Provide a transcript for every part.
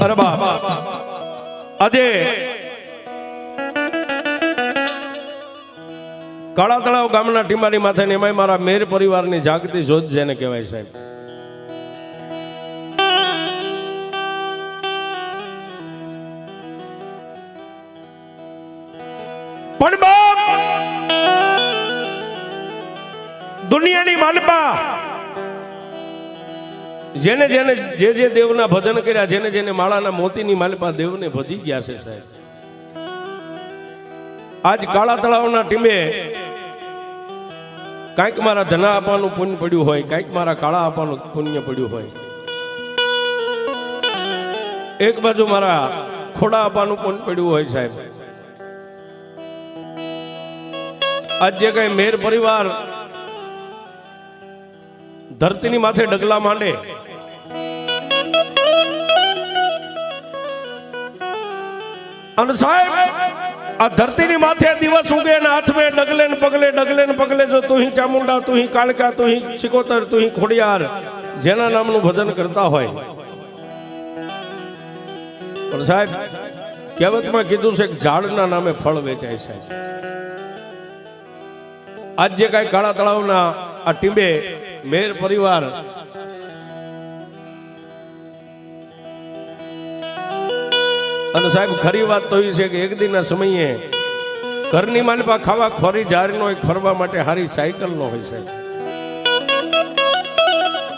અરે બાપ આજે કાળા તળાવ ગામના ટીમારી માથે ને એમાંય મારા મેર પરિવારની જાગતી જોત જેને કહેવાય સાહેબ. પણ બાપ દુનિયાની માલપા જેને જેને જે દેવના ભજન કર્યા, જેને જેને માળાના મોતીની માલપા દેવને ભજી ગયા છે સાહેબ. આજ કાળા તળાવના ટીમે કાંઈક મારા ધના આપવાનું પુણ્ય પડ્યું હોય, કાંઈક મારા કાળા આપવાનું પુણ્ય પડ્યું હોય, એક બાજુ મારા ખોડા આપવાનું પુણ્ય પડ્યું હોય સાહેબ. આજ જે કઈ મેર પરિવાર ધરતીની માથે ડગલા માંડે, અને સાહેબ આ ધરતીની માથે દિવસ ઉગે ને હાથમે ડગલે ને પગલે જો તુહી ચામુંડા, તુહી કાળકા, તુહી સિકોતર, તુહી ખોડિયાર જેના નામનું ભજન કરતા હોય. પણ સાહેબ કહેવતમાં કીધું છે કે ઝાડના નામે ફળ વેચાય છે. આજ જે કઈ કાળા તળાવના આ ટીમે મેર પરિવાર અને સાહેબ ખરી વાત તો એ છે કે એક દિનના સમયે ઘરની માલપા ખાવા ખોરી જારીનો એક ફરવા માટે હારી સાયકલ નો હોય છે.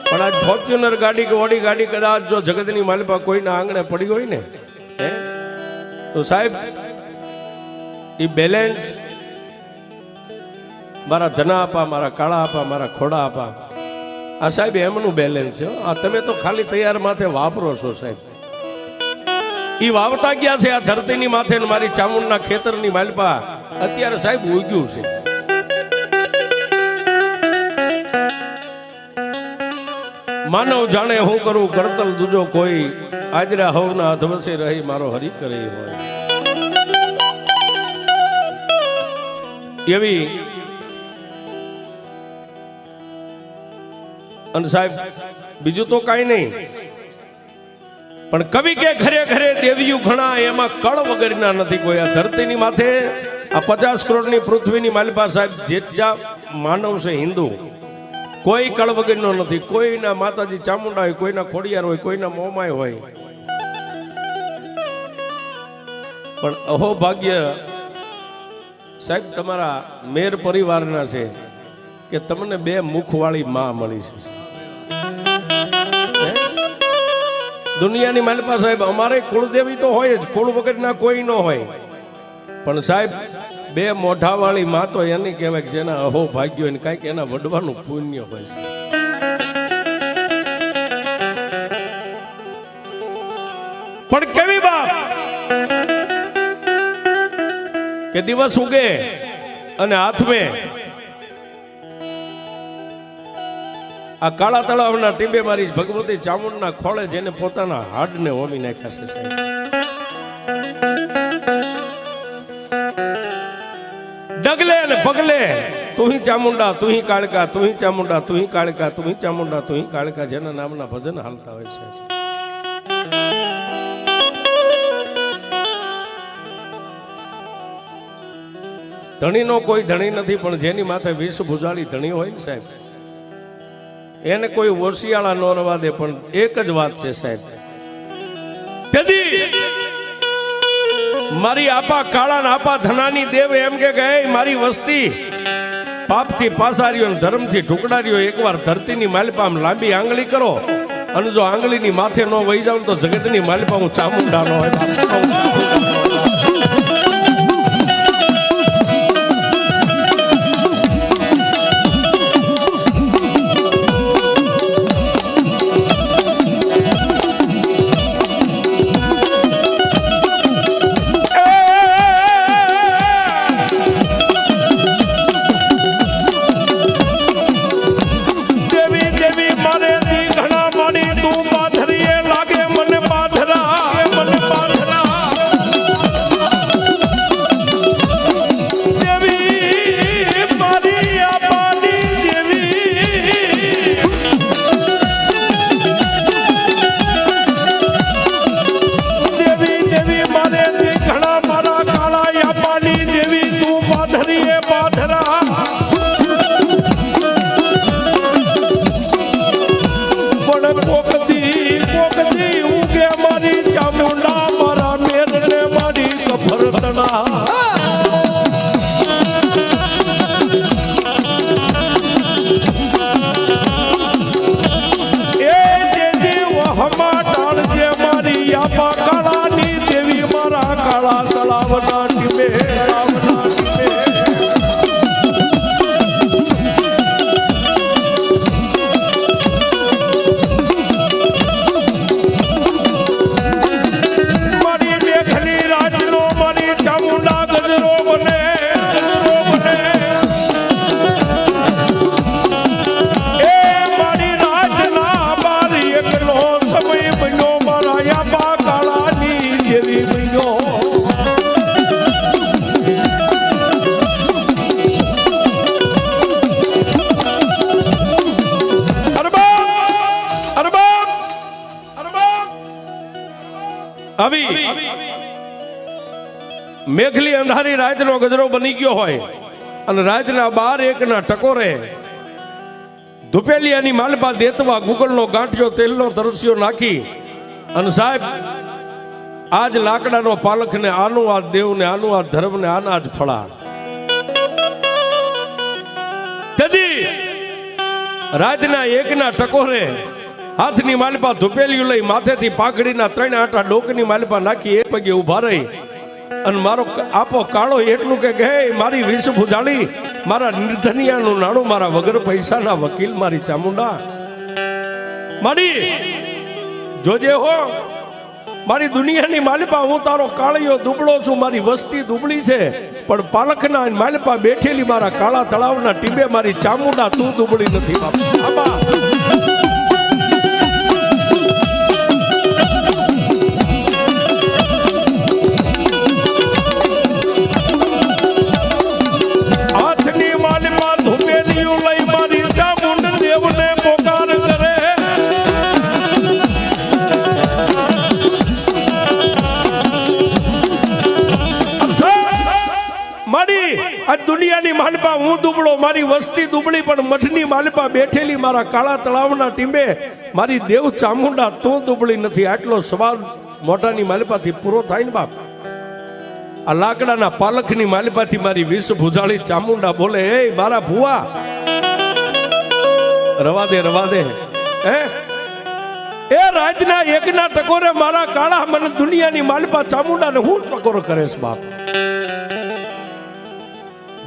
પણ આજ ફોર્ચ્યુનર ગાડી કે ઓડી ગાડી કદાચ જો જગતની માલપા કોઈના આંગણે પડી હોય ને તો સાહેબ એ બેલેન્સ મારા ધના આપા, મારા કાળા આપા, મારા ખોડા આપા, આ સાહેબ એમનું બેલેન્સ છે. આ તમે તો ખાલી તૈયાર માથે વાપરો છો સાહેબ. ઈ વાવતા ગયા છે આ ધરતીની માથે ને મારી ચામુંડના ખેતરની માલપા અત્યારે સાહેબ ઉગ્યું છે. માનવ જાણે હું કરું કરતલ દૂજો કોઈ, આજરા હવના અધવસે રહી મારો હરી કરે હોય. એવી અને સાહેબ બીજું તો કાંઈ નહીં, પણ કવિ કે ઘરે ઘરે દેવીયું ઘણા, એમાં કળ વગરના નથી કોઈ. આ ધરતીની માથે આ 50 કરોડની પૃથ્વીની માલપા સાહેબ જેટલા માનવ છે હિન્દુ, કોઈ કળ વગરનો નથી. કોઈના માતાજી ચામુંડા હોય, કોઈના ખોડિયાર હોય, કોઈના મોમાય હોય. પણ અહો ભાગ્ય સાહેબ તમારા મેર પરિવારના છે કે તમને 2 મુખવાળી માં મળી છે. દુનિયાની માલપા સાહેબ અમારે કુળદેવી તો હોય જ, કુળ વગરના કોઈ ન હોય, પણ સાહેબ 2 મોઢાવાળી માં તો એની કહેવાય કે જેના અહો ભાગ્યો એને કાંઈક એના વડવાનું પુણ્ય હોય છે. પણ કેવી બાપ કે દિવસ ઉગે અને હાથમે આ કાળા તળાવના ટીંબે મારી ભગવતી ચામુંડના ખોળે જેને પોતાના હાડને હોમી નાખ્યા છે. ડગલે ને પગલે તુહી ચામુંડા, તુહી કાળકા, તુહી ચામુંડા, તુહી કાળકા, તુહી ચામુંડા, તુહી કાળકા જેના નામના ભજન હાલતા હોય છે. ધણીનો કોઈ ધણી નથી, પણ જેની માથે વિષ ભુજાળી ધણી હોય સાહેબ એને કોઈ ઓશિયાળા ન રવા દે. પણ એક જ વાત છે સાહેબ, કદી મારી આપા કાળા ના આપા ધનાની દેવ એમ કે મારી વસ્તી પાપથી પાસારીઓ, ધર્મથી ઢુકડારીઓ, એકવાર ધરતીની માલપા લાંબી આંગળી કરો અને જો આંગળીની માથે ન વહી જાવ તો જગતની માલપા હું ચામુંડા નો હોય. મારી આપા કાળાની દેવી મારા કાળા તળાવના ટીમે મેઘલી અંધારી રાતનો ગજરો બની ગયો હોય અને રાતના 12-1 ટકોરે ધુપેલિયાની માલપા દેતવા ગુગળનો ગાંઠિયો તેલનો તરસ્યો નાખી અને સાહેબ આજ લાકડાનો પાલખ ને આનું આ દેવ ને આનું આ ધર્મ ને આના જ ફળા તદી રાતના 1 ટકોરે હાથની માલપા ધુપેલિયું લઈ માથેથી પાઘડીના 3 આટા ડોકની માલપા નાખી એક પગે ઊભા રહી અને મારો આપો કાળો એટલું કે મારી વિષ ભુજાળી મારા નિર્ધનિયાનું નાણું મારા વગર પૈસાના વકીલ મારી ચામુંડા મારી જોજે હો મારી દુનિયાની માલપા હું તારો કાળિયો દુબળો છું મારી વસ્તી દુબળી છે પણ પાલખના માલપા બેઠેલી મારા કાળા તળાવના ટીબે મારી ચામુંડા તું દુબળી નથી બાપા દુનિયાની માલપા હું દુબળો મારી વસ્તી દુબળી પણ મઠની માલપા બેઠેલી મારા કાળા તળાવના ટીંબે મારી દેવ ચામુંડા તું દુબળી નથી આટલો સવાલ મોઢાની માલપાથી પૂરો થાય ને બાપ આ લાકડાના પાલખની માલપાથી મારી વિષ ભુજાળી ચામુંડા બોલે એ મારા ભુવા રવા દે હે એ રાજના 1 ટકોરે મારા કાળા મને દુનિયાની માલપા ચામુંડાને હું ટકોર કરે છે બાપ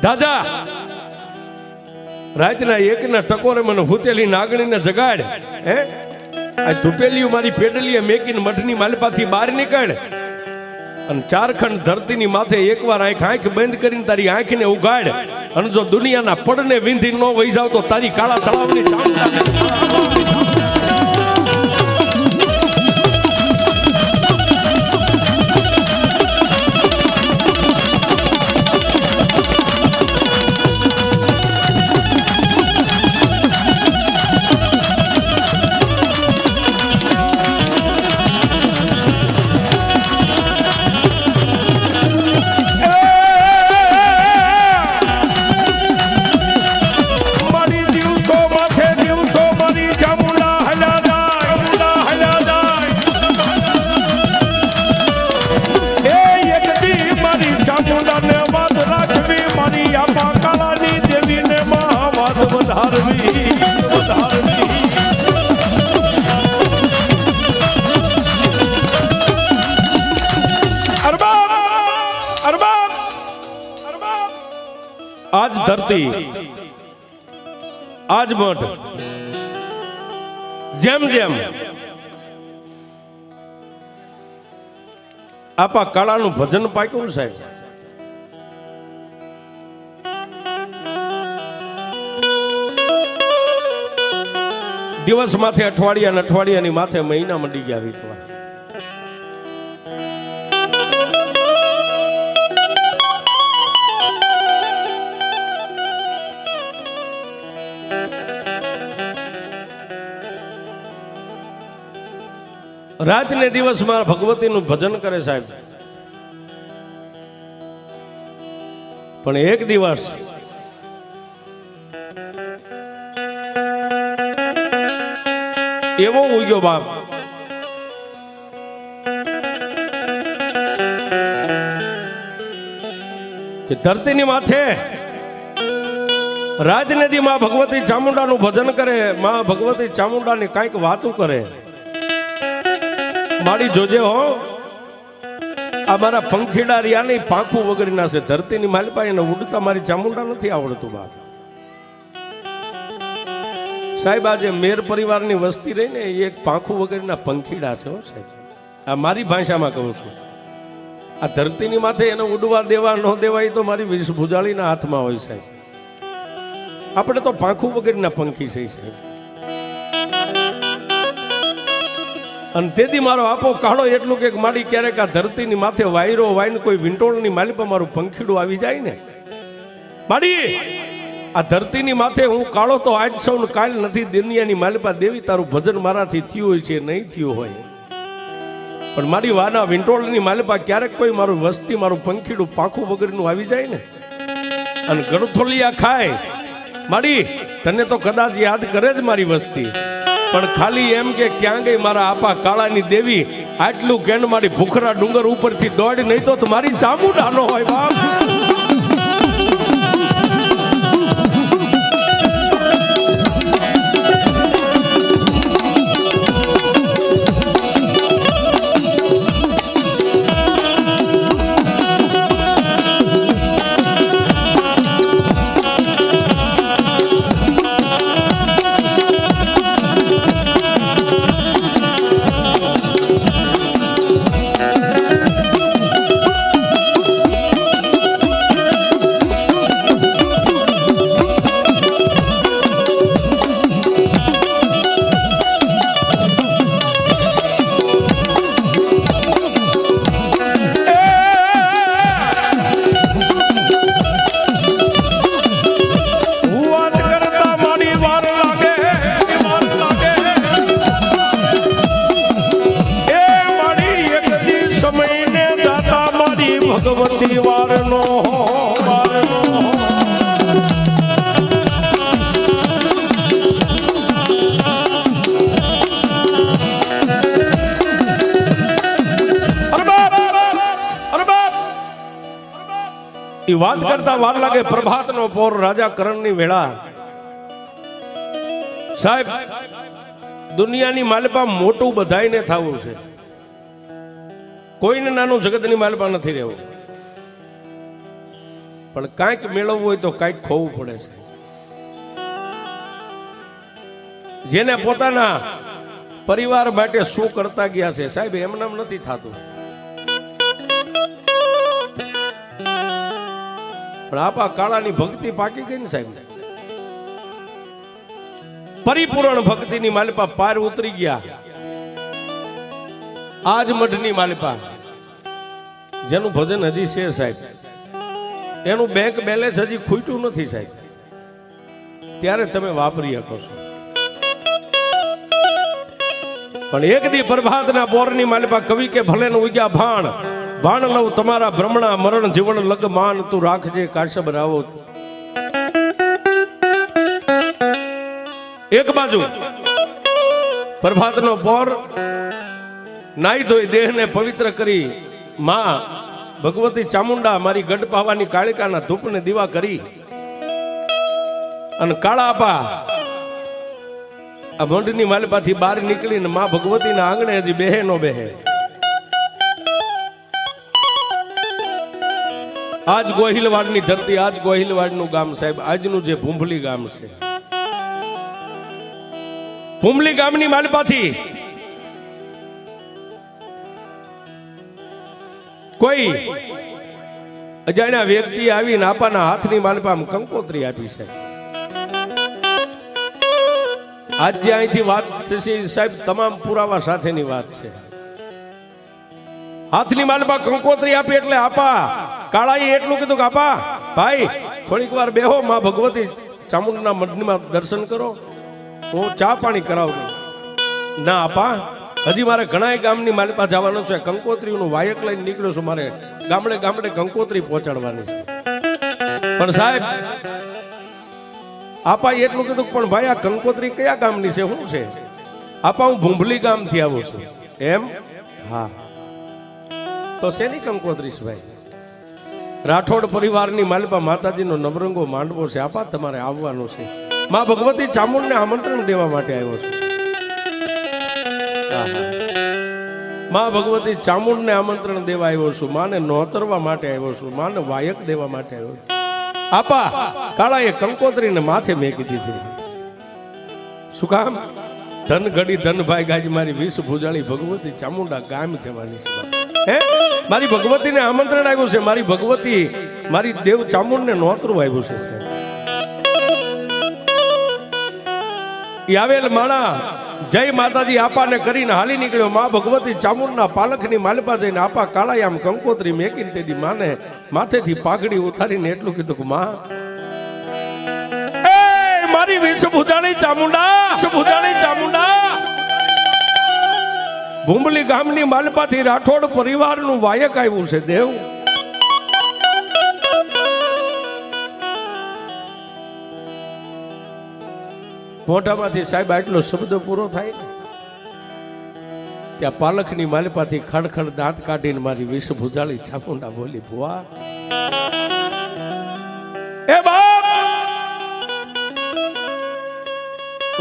દાદા રાતના 1 ટકોરે મને હુતેલી નાગણીને જગાડ હે આ ધુપેલીઓ મારી પેડલીએ મેકીને મઠની માલપાથી બહાર નીકળ અને 4 ખંડ ધરતીની માથે એકવાર આંખ બંધ કરીને તારી આંખને ઉગાડ અને જો દુનિયાના પડને વિંધી ન વહી જાવ તો તારી કાળા તળાવની ચામુંડા આજ ધરતી આજ મઠ જેમ જેમ આપા કાળાનું ભજન પાક્યું ને સાહેબ દિવસ માથે અઠવાડિયાની માથે મહિના મંડી ગયા વીતવા રાત ને દિવસ મારા ભગવતીનું ભજન કરે સાહેબ પણ એક દિવસ એવો ઉગ્યો બાપ કે ધરતીની માથે રાજનદી માં ભગવતી ચામુંડાનું ભજન કરે માં ભગવતી ચામુંડાની કાંઈક વાતું કરે મારી જોજે હો, આ મારા પંખીડા રહ્યા નહીં પાંખું વગરના છે. ધરતીની માલપા એને ઉડતા મારી ચામુંડા નથી આવડતું બાપ સાહેબ. આજે મેર પરિવારની વસ્તી રહી ને એ એક પાંખું વગરના પંખીડા છે હો સાહેબ. આ મારી ભાષામાં કહું છું. આ ધરતીની માથે એને ઉડવા દેવા ન દેવા એ તો મારી ભુજાળીના હાથમાં હોય સાહેબ. આપણે તો પાંખું વગરના પંખી છે સાહેબ. અને તેથી મારો આપો કાળો એટલું કે મારી ક્યારેક આ ધરતીની માથે વાયરો વાઈને કોઈ વિંટોળની માલિપા મારું પંખીડું આવી જાય ને મારી આ ધરતીની માથે હું કાળો તો આજ સૌ કાલ નથી. દુનિયાની માલિપા દેવી તારું ભજન મારાથી થયું હોય છે નહીં થયું હોય, પણ મારી વાના વિંટોળની માલિપા ક્યારેક કોઈ મારું વસ્તી મારું પંખીડું પાંખું વગરનું આવી જાય ને અને ગળથોલિયા ખાય મારી તને તો કદાચ યાદ કરે જ મારી વસ્તી, પણ ખાલી એમ કે ક્યાં ગઈ મારા આપા કાળાની દેવી આટલું કેન મારી ભૂખરા ડુંગર ઉપરથી દોડ નહીં તો મારી ચામુંડા ન હોય બાપ. ભગવતી વારનો એ વાત કરતા વાર લાગે પ્રભાતનો પોર રાજા કરણની વેળા સાહેબ. દુનિયાની માલિપા મોટું બધાઈને થવું છે, કોઈને નાનું જગતની માલિપા નથી રહેવું, પણ કાંઈક મેળવવું હોય તો કાંઈક ખોવું પડે છે. જેને પોતાના પરિવાર માટે શું કરતા ગયા છે સાહેબ એમનામ નથી થતું, પણ આપા કાળાની ભક્તિ પાકી ગઈ ને સાહેબ. પરિપૂર્ણ ભક્તિની માલિપા પાર ઉતરી ગયા. આજ મઢની માલિપા જેનું ભજન હજી છે સાહેબ, એનું બેંક બેલેન્સ હજી ખૂટ્યું નથી સાહેબ, ત્યારે તમે વાપરી શકો છો. પણ એક દી પ્રભાતના પોરની માલિપા કવિ કે ભલે ન ઉગ્યા ભાણ ભાણ લઉં તમારા ભ્રમણા મરણ જીવન લગ માન તું રાખજે કાશબ રાવત. એક બાજુ પ્રભાતનો પોર નાઈ ધોઈ દેહને પવિત્ર કરી માં ભગવતી ચામુંડા મારી ગઢ પાવાની કાળિકાના ધૂપને દીવા કરી અને કાળા આપા આ મંડની માલિપાથી બહાર નીકળીને માં ભગવતીના આંગણે હજી બેહે નો બેહે. આજ ગોહિલવાડની ધરતી, આજ ગોહિલવાડનું ગામ સાહેબ, આજનું જે ભૂંભલી ગામ છે, ભૂંભલી ગામની માલિપાથી કોઈ અજાણ્યા વ્યક્તિ આવીને આપાના હાથની માલિપામાં કંકોત્રી આપી છે. આજ જે અહીંથી વાત થશે સાહેબ તમામ પુરાવા સાથેની વાત છે. હાથની માલિપા કંકોત્રી આપી એટલે આપા કાળાએ એટલું કીધું કે આપા ભાઈ થોડીક વાર બેહો, માં ભગવતી ચામુંડના મંદિરમાં દર્શન કરો, હું ચા પાણી કરાવું. ના આપા હજી મારે ઘણા ગામની માલિપા જવાનું છે, કંકોત્રીનું વાયક લઈને નીકળ્યો છું, મારે ગામડે ગામડે કંકોત્રી પહોંચાડવાની છે. પણ સાહેબ આપા એટલું કીધું પણ ભાઈ આ કંકોત્રી કયા ગામની છે, શું છે? આપા હું ભૂંભલી ગામથી આવું છું. એમ? હા. તો શેની કંકોત્રી છે ભાઈ? રાઠોડ પરિવારની માલિપા માતાજીનો નવરંગો માંડવો છે, આપા તમારે આવવાનું છે, માં ભગવતી ચામુંડને આમંત્રણ દેવા માટે આવ્યો છું. માં ભગવતી ચામુંડને આમંત્રણ દેવા આવ્યો છું, માને નોતરવા માટે આવ્યો છું, માને વાયક દેવા માટે આવ્યો છું. આપા કાળાએ કંકોત્રીને માથે મેકી દીધી. શું કામ? ધન ઘડી ધન ભાઈ ગાજ મારી વિષ ભુજાળી ભગવતી ચામુંડા ગામ જવાની છે. હે મારી ભગવતીને આમંત્રણ આવ્યું છે, મારી ભગવતી મારી દેવ ચામુંડને નોતરું આવ્યું છે. આવેલ માણા જય માતાજી આપાને કરીને હાલી નીકળ્યો. માં ભગવતી ચામુંડના પાલખની માલપા જઈને આપા કાળાએ આમ કંકોત્રી મેકીને તેદી માને માથેથી પાઘડી ઉતારીને એટલું કીધું કે માં મારી વિષ ભુજાળી ચામુંડા ભૂંબલી ગામની માલપાથી રાઠોડ પરિવારનું વાયક આવ્યું છે દેવ. મોઢામાંથી સાહેબ આટલો શબ્દ પૂરો થાય ને ત્યાં પાલખની માલપાથી ખડખડ દાંત કાઢીને મારી વિષ ભુજાળી ચામુંડા બોલી, ભુવા એ બાપ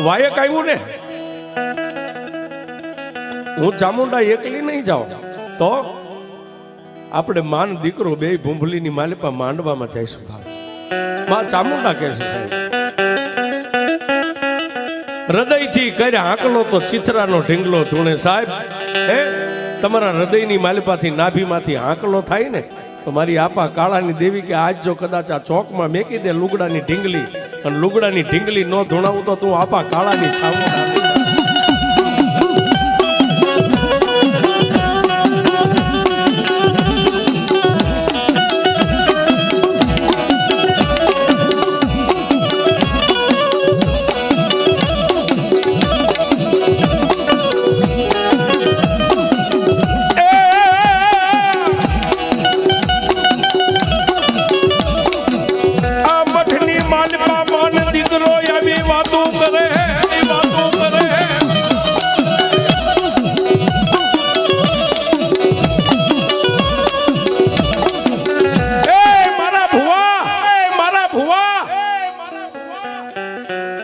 વાયક આવ્યું ને, હું ચામુંડા એકલી નહીં જાઉં તો આપણે માન દીકરો બે ભૂંભલીની માલપા માંડવામાં જઈશું. માં ચામુંડા કહે છે સાહેબ હૃદયથી કર્યા આંકલો તો ચિત્રાનો ઢીંગલો ધૂણે. સાહેબ હે તમારા હૃદયની માલપાથી નાભીમાંથી આંકલો થાય ને તો મારી આપા કાળાની દેવી કે આજ જો કદાચ આ ચોકમાં મેકી દે લુગડાની ઢીંગલી અને લુગડાની ઢીંગલી ન ધૂણાવું તો તું આપા કાળાની સામો.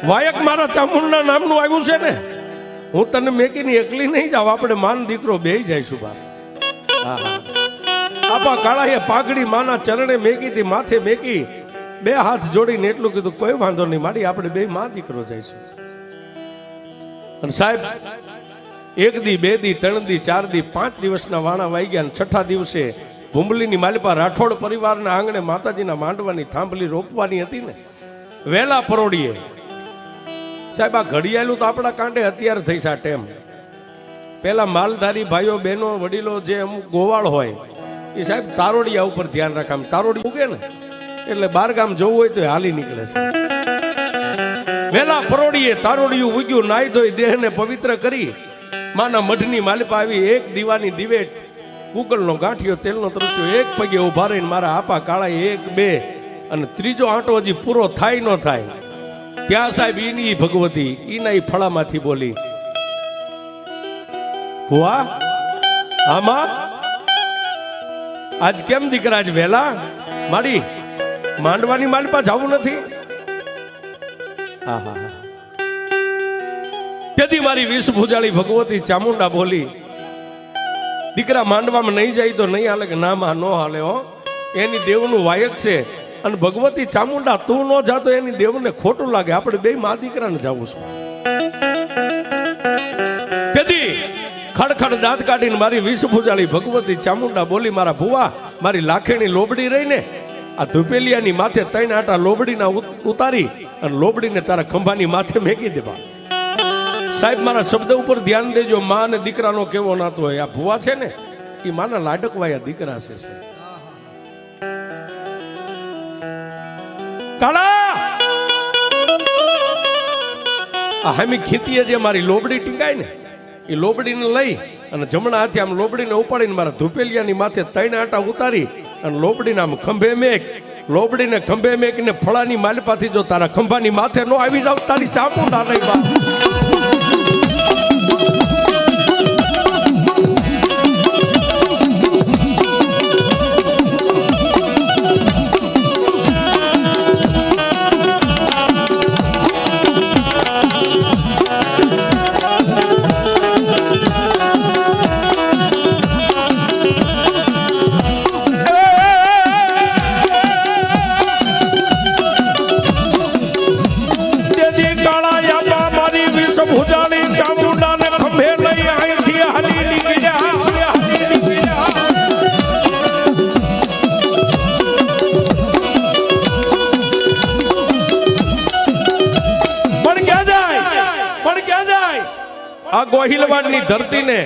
વાયક મારા ચામુંડા નામનું આવ્યું છે ને, હું તને મેકીને એકલી નહીં જાઉં, આપણે માન દીકરો બેહી જઈશું. આપા કાળાએ પાઘડી માના ચરણે મેકી હતી, માથે મેકી બે હાથ જોડીને એટલું કીધું કોઈ વાંધો નહીં માડી, આપણે બે માં દીકરો જઈશું. અને સાહેબ એક દી બે દી ત્રણ દી ચાર દી 5 દિવસના વાણા વાઈ ગયા. છઠ્ઠા દિવસે ભૂંબલીની માલપા રાઠોડ પરિવારના આંગણે માતાજીના માંડવાની થાંભલી રોપવાની હતી ને, વેલા પરોડીએ સાહેબ આ ઘડિયાળું તો આપણા કાંડે અત્યારે થઈ છે. ટેમ પેલા માલધારી ભાઈઓ બહેનો વડીલો જે અમુક ગોવાળ હોય એ સાહેબ તારોડિયા ઉપર ધ્યાન રાખે. આમ તારોડી ઉગે ને એટલે બારગામ જવું હોય તો હાલી નીકળે છે. વેલા પરોડીએ તારોડિયું ઉગ્યું, નાઈ ધોઈ દેહને પવિત્ર કરી માના મઢની માલપા આવી. એક દીવાની દિવેટ, ગુગલનો ગાંઠિયો, તેલનો તરસ્યો, એક પગે ઉભા રહીને મારા આપા કાળાએ 1 2 અને ત્રીજો આંટો હજી પૂરો થાય ન થાય ત્યાં સાહેબ એની ભગવતી એના ફળામાંથી બોલી, ભુવા આમાં આજ કેમ દીકરા આજ વહેલા મારી માંડવાની માલપા જવું નથી? તેથી મારી વિષ ભુજાળી ભગવતી ચામુંડા બોલી, દીકરા માંડવામાં નહીં જાય તો નહીં હાલે કે ના માં નો હાલે હો, એની દેવનું વાયક છે. અને ભગવતી ચામુંડા તું ન જાતો એની દેવને ખોટું લાગે, આપણે બે મા દીકરાને જવું છે. તેથી ખડખડ દાંત કાઢીને મારી વિષ ભુજાળી ભગવતી ચામુંડા બોલી, મારા ભુવા મારી લાખેણી લોબડી રહીને આ ધુપેલિયાની માથે 3 આટા લોબડીના ઉતારી અને લોબડીને તારા ખંભાની માથે મેકી દેવા. સાહેબ મારા શબ્દ ઉપર ધ્યાન દેજો. મા અને દીકરાનો કેવો નાતો હોય. આ ભુવા છે ને એ માના લાડકવાયા દીકરા છે. કાળા આ હામી ખીતીએ જે મારી લોબડી ટીંગાય ને એ લોબડીને લઈ અને જમણા હાથે આમ લોબડીને ઉપાડીને મારા ધુપેલિયાની માથે 3 આટા ઉતારી અને લોબડીને આમ ખંભે મેક, લોબડીને ખંભે મેકીને ફળાની માલપાથી જો તારા ખંભાની માથે નો આવી જાવ તારી ચામુંડા નહીં બા. મેવાડની ધરતીને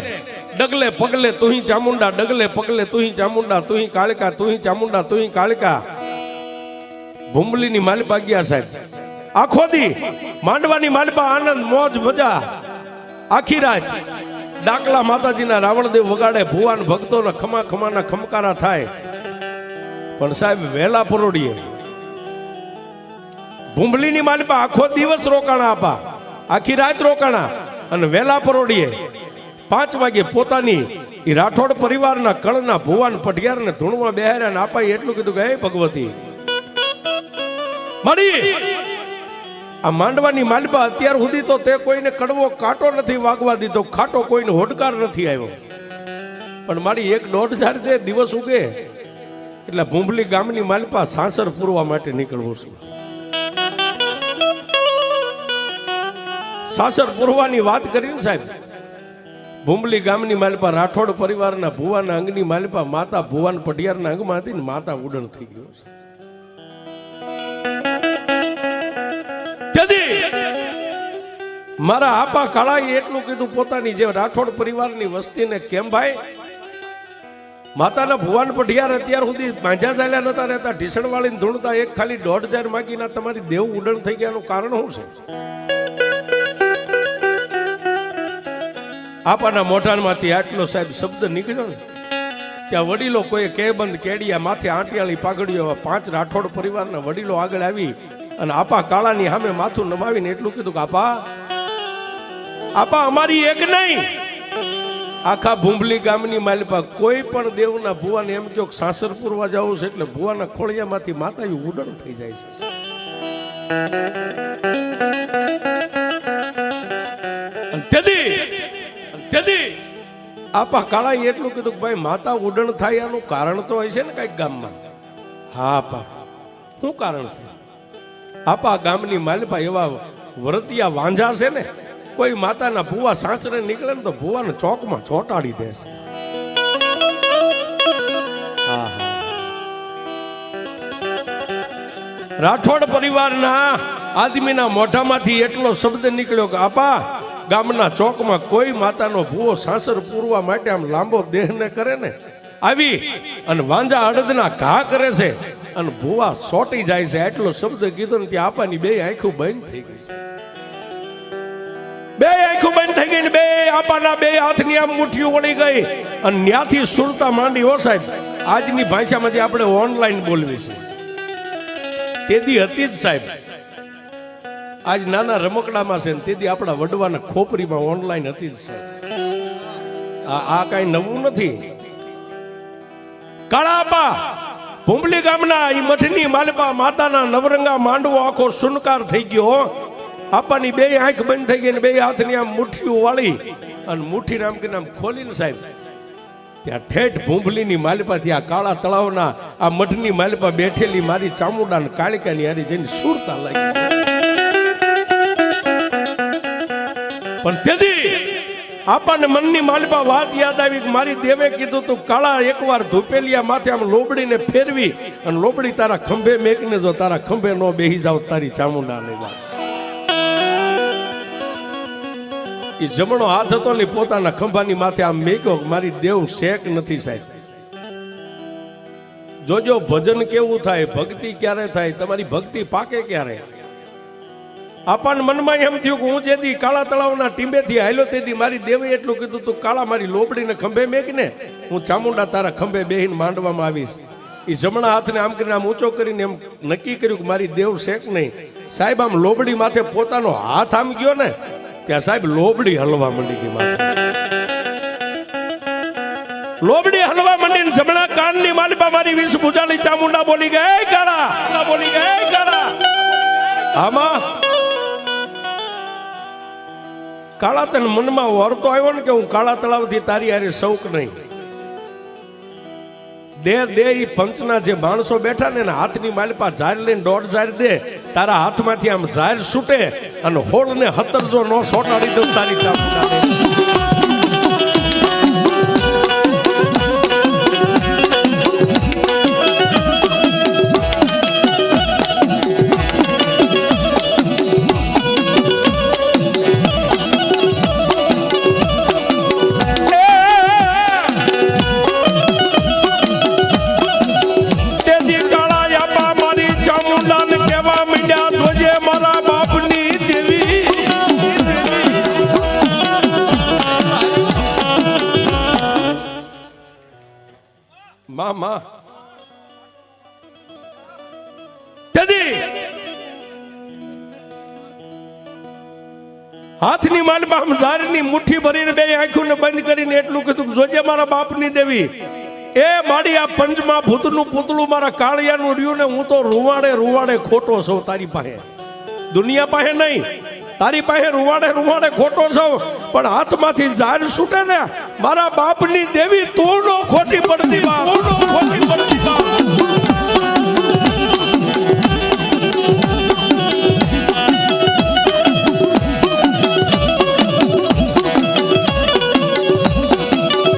ડગલે પગલે તુહી ચામુંડા, ડગલે પગલે તુહી ચામુંડા, તુહી કાળકા, તુહી ચામુંડા, તુહી કાળકા. ભૂંબલીની માલિપા ગયા સાહેબ, આખો દી માંડવાની માલિપા આનંદ મોજ મજા, આખી રાત ડાકલા માતાજીના રાવણદેવ વગાડે, ભુવાન ભક્તોના ખમા ખમાના ખમકારા થાય. પણ સાહેબ વેલા પરોડીએ ભૂંબલીની માલિપા આખો દિવસ રોકાણા આપા, આખી રાત રોકાણા, અને વેલા પરોડીએ 5 વાગે પોતાની એ રાઠોડ પરિવારના કળના ભુવાન પઢિયારને ધૂણમાં બેહાર્યા, ને આપાએ એટલું કીધું કે હે ભગવતી મારી આ માંડવાની માલિપા અત્યાર સુધી તો તે કોઈને કડવો કાંટો નથી વાગવા દીધો, ખાટો કોઈને હોડકાર નથી આવ્યો, પણ મારી 1-1.5 દે દિવસ ઉગે એટલે ભૂંબલી ગામની માલિપા સાસર પૂરવા માટે નીકળવું છે. સાસર પૂરવાની વાત કરીને સાહેબ, ભૂંબલી ગામની માલિપા રાઠોડ પરિવારના ભુવાના અંગની માલિપા માતા ભુવાન પઢિયારના અંગમાં હતી ને માતા ઉડણ થઈ ગયો છે. મારા આપા કાળાએ એટલું કીધું પોતાની જે રાઠોડ પરિવારની વસ્તીને, કેમ ભાઈ માતાના ભુવાન પઢિયાર અત્યાર સુધી માંઝા ચાલ્યા નતા રહેતા, ઢીસણ વાળીને ધૂણતા, એક ખાલી 1.5 માગીના તમારી દેવ ઉડણ થઈ ગયાનું કારણ શું છે? આપાના મોઢામાંથી આટલો સાહેબ શબ્દ નીકળ્યો ને ત્યાં વડીલો કોઈ કે બંધ કેડિયા માથે આંટિયાળી પાઘડીઓ 5 રાઠોડ પરિવારના વડીલો આગળ આવી અને આપા કાળાની સામે માથું નમાવીને એટલું કીધું કે આપા અમારી એક નહીં, આખા ભૂંબલી ગામની માલિપા કોઈ પણ દેવના ભુવાને એમ કહો સાસર પૂરવા જવું છે એટલે ભુવાના ખોળિયામાંથી માતા ઉડણ થઈ જાય છે. તેથી આપા કાળાએ એટલું કીધું કે ભાઈ માતા ઉડણ થાય એનું કારણ તો હોય છે ને કઈક ગામમાં. હા આપા શું કારણ છે? આપા ગામની માલિપા એવા વ્રતિયા વાંઝા છે ને, કોઈ માતાના ભુવા સાસરે નીકળે ને તો ભુવાને ચોકમાં ચોટાડી દે છે. રાઠોડ પરિવારના આદમીના મોઢામાંથી એટલો શબ્દ નીકળ્યો કે આપા ગામના ચોકમાં કોઈ માતાનો ભુવો સાસર પૂરવા માટે આમ લાંબો દેહને કરે ને આવી અને વાંજા અડદના ઘા કરે છે અને ભુવા સોટી જાય છે, એટલો શબ્દ કીધો ને ત્યાં આપાની 2 આંખો બંધ થઈ ગઈ છે. 2 આંખો બંધ થઈ ગઈ ને 2 આપાના 2 હાથની આમ મુઠ્ઠીઓ વળી ગઈ અને ન્યાથી સુરતા માંડી. હો સાહેબ, આજની ભાષામાં જે આપણે ઓનલાઈન બોલવી છે તેદી હતી જ સાહેબ, આજ નાના રમકડામાં છે ને તેદી આપણા વડવાના ખોપરીમાં ઓનલાઈન હતી જ છે. આ કઈ નવું નથી. કાળાપા ભૂંબલી ગામના ઈ મઠની માલિપા માતાના નવરંગા માંડવો આખો સુનકાર થઈ ગયો. આપાની 2 આંખ બંધ થઈ ગઈ ને 2 હાથની આમ મુઠ્ઠીઓ વાળી અને મુઠ્ઠી નામ કે નામ ખોલીને સાહેબ ત્યાં ઠેઠ ભૂંબલીની માલિપા થી આ કાળા તળાવના આ મઠની માલિપા બેઠેલી મારી ચામુંડા ને કાળિકાની હારી જઈને સુરતા લાગી. પણ તેથી આપણને મનની માલિપા વાત યાદ આવી કે મારી દેવે કીધું તું કાળા એકવાર ધૂપેલિયા માથે આમ લોબડીને ફેરવી અને લોબડી તારા ખંભે મેકને જો તારા ખંભે નો બેહી જાવ તારી ચામુંડા લઈ જાવ. એ જમણો હાથ હતો ને પોતાના ખંભાની માથે આમ મેક્યો, મારી દેવ શેક નથી સાહેબ. જોજો ભજન કેવું થાય, ભક્તિ ક્યારે થાય, તમારી ભક્તિ પાકે ક્યારે. આપણને મનમાં એમ થયું કે હું જેથી કાળા તળાવના ટીંબેથી હાલ્યો તેથી મારી દેવે એટલું કીધું તું કાળા મારી લોબડીને ખંભે મેકને હું ચામુંડા તારા ખંભે બેહીને માંડવામાં આવીશ. એ જમણા હાથને આમ કરીને આમ ઊંચો કરીને એમ નક્કી કર્યું કે મારી દેવ શેક નહીં. સાહેબ આમ લોબડી માથે પોતાનો હાથ આમ ગયો ને ત્યાં સાહેબ લોબડી હલવા માંડી ગઈ. માથે લોબડી હલવા માંડી ને જમણા કાનની માલિપા મારી વિષ ભુજાલી ચામુંડા બોલી ગઈ કાળા, બોલી ગઈ કાળા. આમાં કાળા તને મનમાં વરતો આવ્યો ને કે હું કાળા તળાવથી તારી હારે શૌક નહીં. દે ઈ પંચના જે માણસો બેઠા ને હાથની માલિપા ઝાર લઈને 1.5 ઝાર દે, તારા હાથમાંથી આમ ઝાર છૂટે અને હોળને 17 જો નો સોટાડી દઉં તારી ચામુંડા. માં માં તેથી હાથની માલમાં ઝારની મુઠ્ઠી ભરીને બે આંખોને બંધ કરીને એટલું કીધું જોજે મારા બાપની દેવી એ માડી આ પંચમાં ભૂતનું પૂતળું મારા કાળિયાનું રહ્યું ને હું તો રૂવાડે રૂવાડે ખોટો છું તારી પાસે દુનિયા પાસે નહીં તારી પાસે રૂવાડે રૂવાડે ખોટો છું પણ હાથમાંથી ઝાર છૂટે ને મારા બાપની દેવી તું નો ખોટી પડતી બાપ